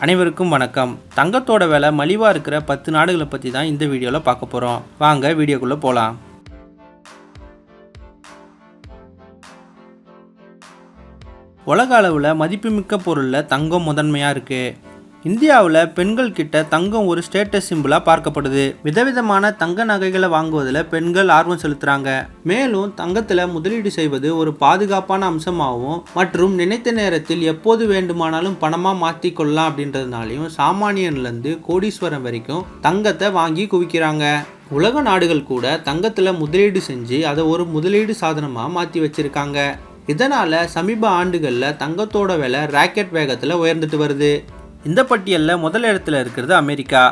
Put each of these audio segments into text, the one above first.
அனைவருக்கும் வணக்கம். தங்கத்தோட விலை மலிவாக இருக்கிற 10 நாடுகளை பற்றி தான் இந்த வீடியோவில் பார்க்க போகிறோம். வாங்க வீடியோக்குள்ளே போகலாம். உலக அளவில் மதிப்புமிக்க பொருளில் தங்கம் முதன்மையாக இருக்குது. இந்தியாவில் பெண்கள் கிட்ட தங்கம் ஒரு ஸ்டேட்டஸ் சிம்பிளாக பார்க்கப்படுது. விதவிதமான தங்க நகைகளை வாங்குவதில் பெண்கள் ஆர்வம் செலுத்துகிறாங்க. மேலும் தங்கத்தில் முதலீடு செய்வது ஒரு பாதுகாப்பான அம்சமாகவும் மற்றும் நினைத்த நேரத்தில் எப்போது வேண்டுமானாலும் பணமாக மாற்றிக்கொள்ளலாம் அப்படின்றதுனாலையும் சாமானியன்லேருந்து கோடீஸ்வரன் வரைக்கும் தங்கத்தை வாங்கி குவிக்கிறாங்க. உலக நாடுகள் கூட தங்கத்தில் முதலீடு செஞ்சு அதை ஒரு முதலீடு சாதனமாக மாற்றி வச்சிருக்காங்க. இதனால் சமீப ஆண்டுகளில் தங்கத்தோட விலை ராக்கெட் வேகத்தில் உயர்ந்துட்டு வருது. இந்த பட்டியலில் முதல் இடத்துல இருக்கிறது அமெரிக்கா.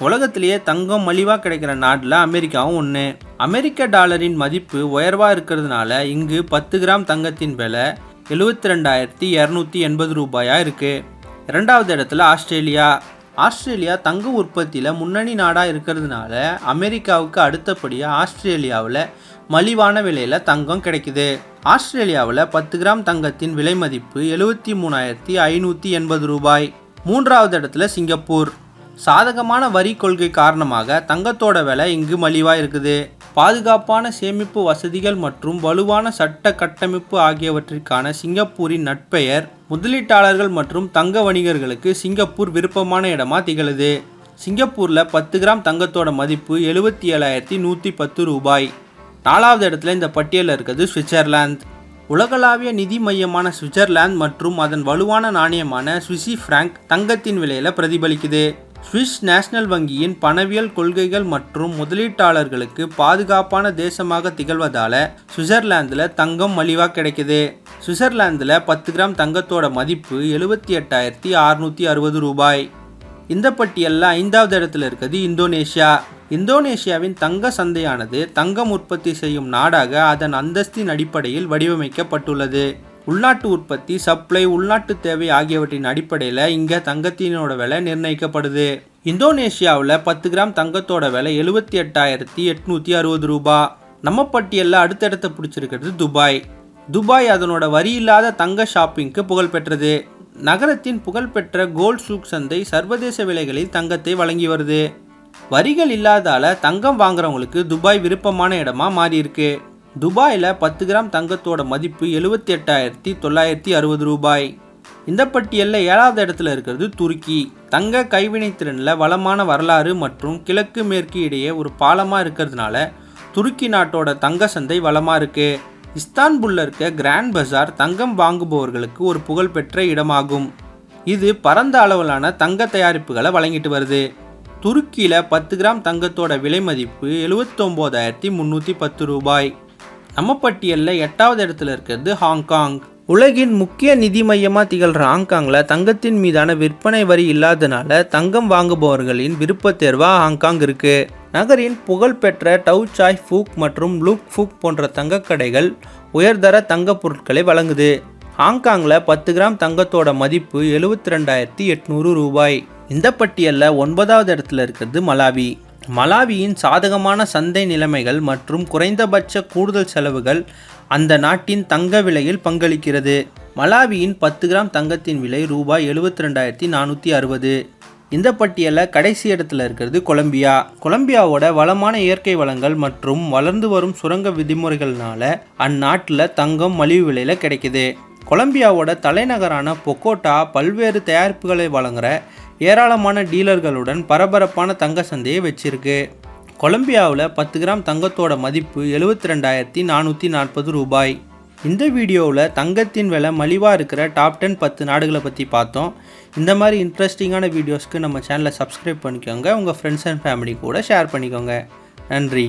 உலகத்திலேயே தங்கம் மலிவாக கிடைக்கிற நாட்டில் அமெரிக்காவும் ஒன்று. அமெரிக்க டாலரின் மதிப்பு உயர்வாக இருக்கிறதுனால இங்கு 10 கிராம் தங்கத்தின் விலை 72,280 ரூபாயாக இருக்குது. இரண்டாவது இடத்துல ஆஸ்திரேலியா. ஆஸ்திரேலியா தங்க உற்பத்தியில் முன்னணி நாடாக இருக்கிறதுனால அமெரிக்காவுக்கு அடுத்தபடியாக ஆஸ்திரேலியாவில் மலிவான விலையில் தங்கம் கிடைக்குது. ஆஸ்திரேலியாவில் 10 கிராம் தங்கத்தின் விலை மதிப்பு 73,580 ரூபாய். மூன்றாவது இடத்துல சிங்கப்பூர். சாதகமான வரி கொள்கை காரணமாக தங்கத்தோட விலை இங்கு மலிவாக இருக்குது. பாதுகாப்பான சேமிப்பு வசதிகள் மற்றும் வலுவான சட்ட கட்டமைப்பு ஆகியவற்றிற்கான சிங்கப்பூரின் நற்பெயர் முதலீட்டாளர்கள் மற்றும் தங்க வணிகர்களுக்கு சிங்கப்பூர் விருப்பமான இடமா திகழுது. சிங்கப்பூரில் 10 கிராம் தங்கத்தோட மதிப்பு 77,110 ரூபாய். நாலாவது இடத்துல இந்த பட்டியலில் இருக்கிறது சுவிட்சர்லாந்து. உலகளாவிய நிதி மையமான சுவிட்சர்லாந்து மற்றும் அதன் வலுவான நாணயமான சுவிஸ் பிராங்க் தங்கத்தின் விலையில் பிரதிபலிக்குது. சுவிஸ் நேஷனல் வங்கியின் பணவியல் கொள்கைகள் மற்றும் முதலீட்டாளர்களுக்கு பாதுகாப்பான தேசமாக திகழ்வதால் சுவிட்சர்லாந்தில் தங்கம் மலிவாக கிடைக்குது. சுவிட்சர்லாந்தில் 10 கிராம் தங்கத்தோட மதிப்பு 78,660 ரூபாய். இந்த பட்டியலில் 5வது இடத்துல இருக்கிறது இந்தோனேஷியா. இந்தோனேஷியாவின் தங்க சந்தையானது தங்கம் உற்பத்தி செய்யும் நாடாக அதன் அந்தஸ்தின் அடிப்படையில் வடிவமைக்கப்பட்டுள்ளது. உள்நாட்டு உற்பத்தி, சப்ளை, உள்நாட்டு தேவை ஆகியவற்றின் அடிப்படையில் இங்கே தங்கத்தினோட விலை நிர்ணயிக்கப்படுது. இந்தோனேஷியாவில் 10 கிராம் தங்கத்தோட விலை 78,860 ரூபாய். நம்ம பட்டியலில் அடுத்த இடத்தை பிடிச்சிருக்கிறது துபாய். துபாய் அதனோட வரி இல்லாத தங்க ஷாப்பிங்க்கு புகழ்பெற்றது. நகரத்தின் புகழ்பெற்ற கோல்ட் சூக் சந்தை சர்வதேச விலைகளில் தங்கத்தை வழங்கி வருது. வரிகள் இல்லாதால தங்கம் வாங்குறவங்களுக்கு துபாய் விருப்பமான இடமா மாறி இருக்கு. துபாயில் 10 கிராம் தங்கத்தோட மதிப்பு 78,960 ரூபாய். இந்த பட்டியலில் 7வது இடத்துல இருக்கிறது துருக்கி. தங்க கைவினைத்திறனில் வளமான வரலாறு மற்றும் கிழக்கு மேற்கு இடையே ஒரு பாலமாக இருக்கிறதுனால துருக்கி நாட்டோட தங்க சந்தை வளமாக இருக்கு. இஸ்தான்புல்ல இருக்க கிராண்ட் பஜார் தங்கம் வாங்குபவர்களுக்கு ஒரு புகழ்பெற்ற இடமாகும். இது பரந்த அளவிலான தங்க தயாரிப்புகளை வழங்கிட்டு வருது. துருக்கியில் 10 கிராம் தங்கத்தோட விலை மதிப்பு 79,310 ரூபாய். நம்ம பட்டியலில் 8வது இடத்துல இருக்கிறது ஹாங்காங். உலகின் முக்கிய நிதி மையமாக திகழ்கிற ஹாங்காங்கில் தங்கத்தின் மீதான விற்பனை வரி இல்லாதனால தங்கம் வாங்குபவர்களின் விருப்ப தேர்வாக ஹாங்காங் இருக்கு. நகரின் புகழ்பெற்ற டவ் சாய் ஃபூக் மற்றும் லூக் ஃபூக் போன்ற தங்க கடைகள் உயர்தர தங்க பொருட்களை வழங்குது. ஹாங்காங்கில் 10 கிராம் தங்கத்தோட மதிப்பு 72,800 ரூபாய். இந்த பட்டியலில் 9வது இடத்துல இருக்கிறது மலாவி. மலாவியின் சாதகமான சந்தை நிலைமைகள் மற்றும் குறைந்தபட்ச கூடுதல் செலவுகள் அந்த நாட்டின் தங்க விலையில் பங்களிக்கிறது. மலாவியின் 10 கிராம் தங்கத்தின் விலை ரூபாய் 72,460. இந்த பட்டியலில் கடைசி இடத்துல இருக்கிறது கொலம்பியா. கொலம்பியாவோட வளமான இயற்கை வளங்கள் மற்றும் வளர்ந்து வரும் சுரங்க விதிமுறைகள்னால அந்நாட்டில் தங்கம் மலிவு விலையில் கிடைக்குது. கொலம்பியாவோட தலைநகரான பொகோட்டா பல்வேறு தயாரிப்புகளை வழங்குகிற ஏராளமான டீலர்களுடன் பரபரப்பான தங்க சந்தையை வச்சிருக்கு. கொலம்பியாவில் 10 கிராம் தங்கத்தோட மதிப்பு 72,440 ரூபாய். இந்த வீடியோவில் தங்கத்தின் விலை மலிவாக இருக்கிற டாப் 10 நாடுகளை பற்றி பார்த்தோம். இந்த மாதிரி இன்ட்ரெஸ்டிங்கான வீடியோஸ்க்கு நம்ம சேனலை சப்ஸ்கிரைப் பண்ணிக்கோங்க. உங்கள் ஃப்ரெண்ட்ஸ் அண்ட் ஃபேமிலி கூட ஷேர் பண்ணிக்கோங்க. நன்றி.